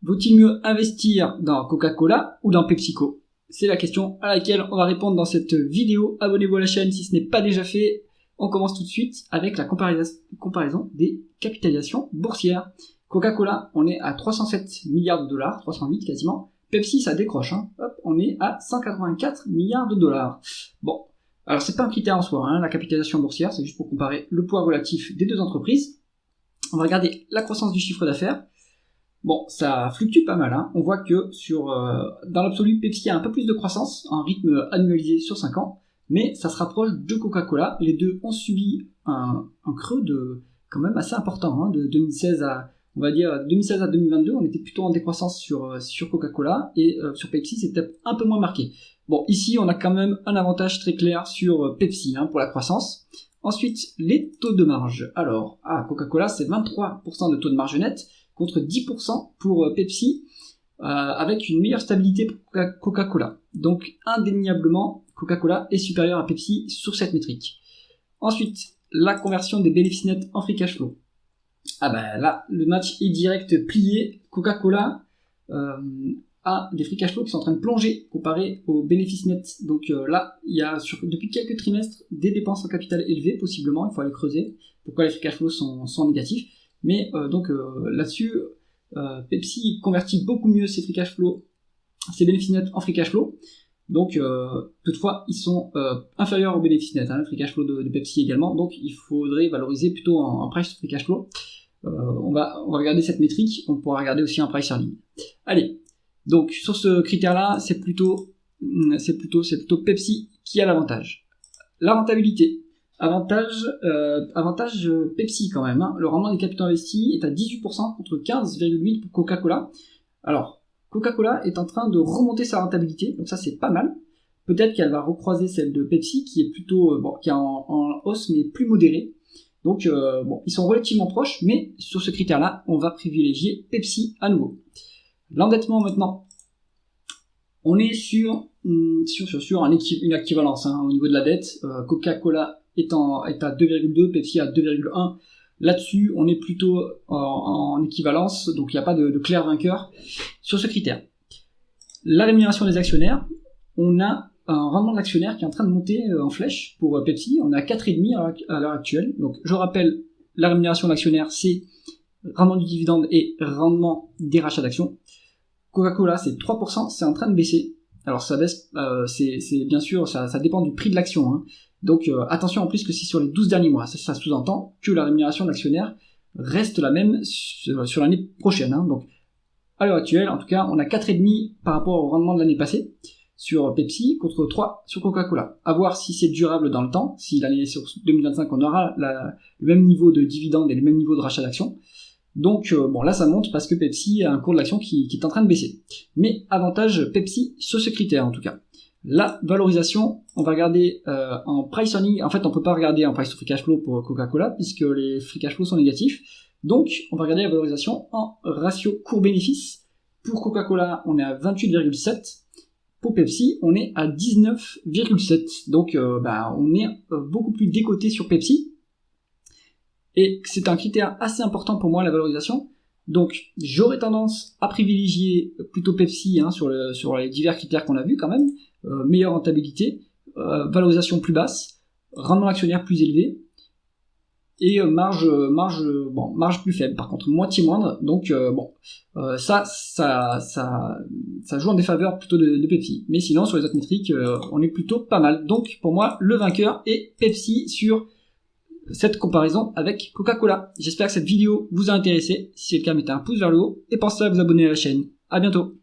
Vaut-il mieux investir dans Coca-Cola ou dans PepsiCo? C'est la question à laquelle on va répondre dans cette vidéo. Abonnez-vous à la chaîne si ce n'est pas déjà fait. On commence tout de suite avec la comparaison des capitalisations boursières. Coca-Cola, on est à 307 milliards de dollars, 308 quasiment. Pepsi, ça décroche, hein. Hop, on est à 184 milliards de dollars. Bon, alors c'est pas un critère en soi, hein, la capitalisation boursière, c'est juste pour comparer le poids relatif des deux entreprises. On va regarder la croissance du chiffre d'affaires. Bon, ça fluctue pas mal, hein. On voit que dans l'absolu, Pepsi a un peu plus de croissance, un rythme annualisé sur 5 ans, mais ça se rapproche de Coca-Cola. Les deux ont subi un creux quand même assez important, hein, de 2016 à 2022, on était plutôt en décroissance sur Coca-Cola, et sur Pepsi, c'était un peu moins marqué. Bon, ici, on a quand même un avantage très clair sur Pepsi, hein, pour la croissance. Ensuite, les taux de marge. Alors, Coca-Cola, c'est 23% de taux de marge net, contre 10% pour Pepsi, avec une meilleure stabilité pour Coca-Cola. Donc, indéniablement, Coca-Cola est supérieur à Pepsi sur cette métrique. Ensuite, la conversion des bénéfices nets en free cash flow. Là, le match est direct plié. Coca-Cola a des free cash flow qui sont en train de plonger comparé aux bénéfices nets. Donc là, il y a depuis quelques trimestres des dépenses en capital élevées, possiblement, il faut aller creuser pourquoi les free cash flow sont négatifs. Mais là-dessus, Pepsi convertit beaucoup mieux ses free cash flow, ses bénéfices nets en free cash flow. Donc toutefois, ils sont inférieurs aux bénéfices nets, hein, le free cash flow de Pepsi également. Donc il faudrait valoriser plutôt en price to free cash flow. On va regarder cette métrique, on pourra regarder aussi un price earning. Allez, donc sur ce critère-là, c'est plutôt Pepsi qui a l'avantage. La rentabilité, avantage Pepsi quand même, hein. Le rendement des capitaux investis est à 18% contre 15,8% pour Coca-Cola. Alors, Coca-Cola est en train de remonter sa rentabilité, donc ça c'est pas mal. Peut-être qu'elle va recroiser celle de Pepsi qui est plutôt qui est en hausse mais plus modérée. Donc ils sont relativement proches, mais sur ce critère-là, on va privilégier Pepsi à nouveau. L'endettement maintenant, on est sur une équivalence, hein, au niveau de la dette. Coca-Cola est à 2,2, Pepsi à 2,1. Là-dessus, on est plutôt en équivalence, donc il n'y a pas de clair vainqueur sur ce critère. La rémunération des actionnaires, on a un rendement de l'actionnaire qui est en train de monter en flèche pour Pepsi. On est à 4,5 à l'heure actuelle. Donc je rappelle, la rémunération de l'actionnaire, c'est rendement du dividende et rendement des rachats d'actions. Coca-Cola, c'est 3%, c'est en train de baisser. Alors ça baisse, c'est bien sûr, ça dépend du prix de l'action, hein. Donc attention en plus que c'est sur les 12 derniers mois. Ça sous-entend que la rémunération de l'actionnaire reste la même sur l'année prochaine, hein. Donc à l'heure actuelle, en tout cas, on a 4,5 par rapport au rendement de l'année passée sur Pepsi contre 3 sur Coca-Cola. À voir si c'est durable dans le temps, si l'année sur 2025 on aura le même niveau de dividende et le même niveau de rachat d'actions. Donc là ça monte parce que Pepsi a un cours de l'action qui est en train de baisser. Mais avantage Pepsi sur ce critère en tout cas. La valorisation, on va regarder en price earning. En fait, on peut pas regarder en price to free cash flow pour Coca-Cola puisque les free cash flow sont négatifs. Donc, on va regarder la valorisation en ratio cours-bénéfice. Pour Coca-Cola, on est à 28,7. Pour Pepsi, on est à 19,7. Donc, on est beaucoup plus décoté sur Pepsi. Et c'est un critère assez important pour moi, la valorisation. Donc, j'aurais tendance à privilégier plutôt Pepsi, hein, sur les divers critères qu'on a vus quand même. Meilleure rentabilité, valorisation plus basse, rendement actionnaire plus élevé, et marge plus faible, par contre moitié moindre. Donc ça joue en défaveur plutôt de Pepsi. Mais sinon sur les autres métriques, on est plutôt pas mal. Donc pour moi le vainqueur est Pepsi sur cette comparaison avec Coca-Cola. J'espère que cette vidéo vous a intéressé. Si c'est le cas, mettez un pouce vers le haut et pensez à vous abonner à la chaîne. À bientôt.